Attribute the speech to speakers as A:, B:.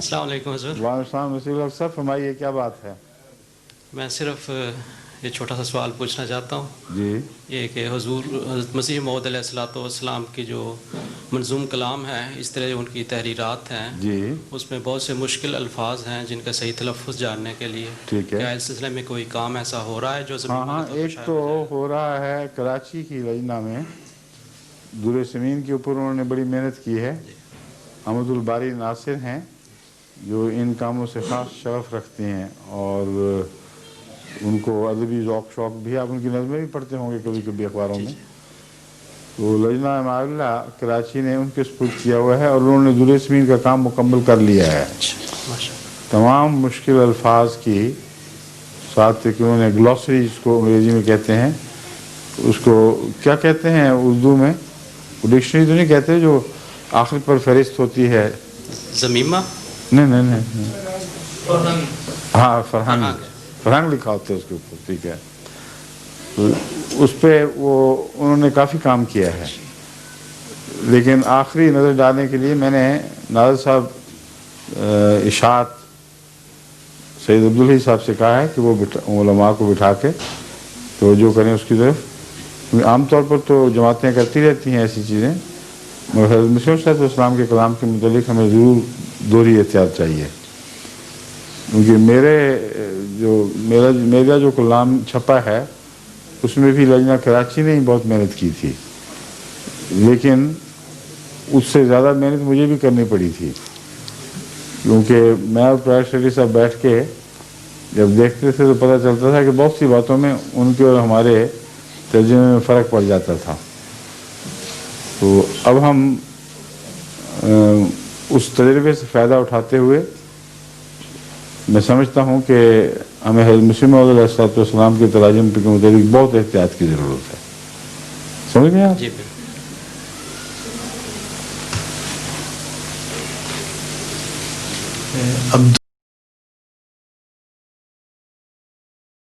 A: السلام علیکم حضور.
B: وعلیکم السلام رسول اللہ صاحب، فرمائیے کیا بات ہے؟
A: میں صرف یہ چھوٹا سا سوال پوچھنا چاہتا ہوں.
B: جی.
A: یہ کہ حضور حضرت مسیح موعود علیہ الصلوۃ والسلام کی جو منظوم کلام ہے، اس طرح ان کی تحریرات ہیں،
B: جی.
A: اس میں بہت سے مشکل الفاظ ہیں جن کا صحیح تلفظ جاننے کے لیے
B: ٹھیک ہے.
A: کیا اس سلسلے میں کوئی کام ایسا ہو رہا ہے جو
B: ہاں ایک تو ہو رہا ہے کراچی کی لجنہ میں، در سمین کے اوپر انہوں نے بڑی محنت کی ہے. احمد الباری ناصر ہیں جو ان کاموں سے خاص شغف رکھتے ہیں، اور ان کو ادبی ذوق شوق بھی ہے. آپ ان کی نظمیں بھی پڑھتے ہوں گے کبھی کبھی اخباروں میں. تو لجنہ معاملہ کراچی نے ان کے سپرد کیا ہوا ہے، اور انہوں نے در سمین کا کام مکمل کر لیا ہے. تمام مشکل الفاظ کی ساتھ کہ انہوں نے گلوسری جس کو انگریزی میں کہتے ہیں، اس کو کیا کہتے ہیں اردو میں؟ ڈکشنری تو نہیں کہتے جو آخر پر فہرست ہوتی ہے؟
A: زمیمہ؟
B: نہیں. ہاں فرہنگ لکھا ہوتا ہے اس کے اوپر. ٹھیک ہے. اس پہ وہ انہوں نے کافی کام کیا ہے. لیکن آخری نظر ڈالنے کے لیے میں نے ناظر صاحب اشاعت سید عبدالحی صاحب سے کہا ہے کہ وہ علماء کو بٹھا کے توجہ کریں اس کی طرف. عام طور پر تو جماعتیں کرتی رہتی ہیں ایسی چیزیں، مگر حضرت مسیح صلی اللہ علیہ وسلم کے کلام کے متعلق ہمیں ضرور دوہری احتیاط چاہیے. کیونکہ میرا جو کلام چھپا ہے اس میں بھی لجنہ کراچی نے ہی بہت محنت کی تھی، لیکن اس سے زیادہ محنت مجھے بھی کرنی پڑی تھی. کیونکہ میں اور پرائیویٹ سیکرٹری صاحب بیٹھ کے جب دیکھتے تھے تو پتہ چلتا تھا کہ بہت سی باتوں میں ان کے اور ہمارے ترجمے میں فرق پڑ جاتا تھا. تو اب ہم اس تجربے سے فائدہ اٹھاتے ہوئے میں سمجھتا ہوں کہ ہمیں حضرت مسیح موعود علیہ الصلوۃ والسلام کے تراجم کے مطابق بہت احتیاط کی ضرورت ہے. سمجھ گئے آپ؟
A: جی.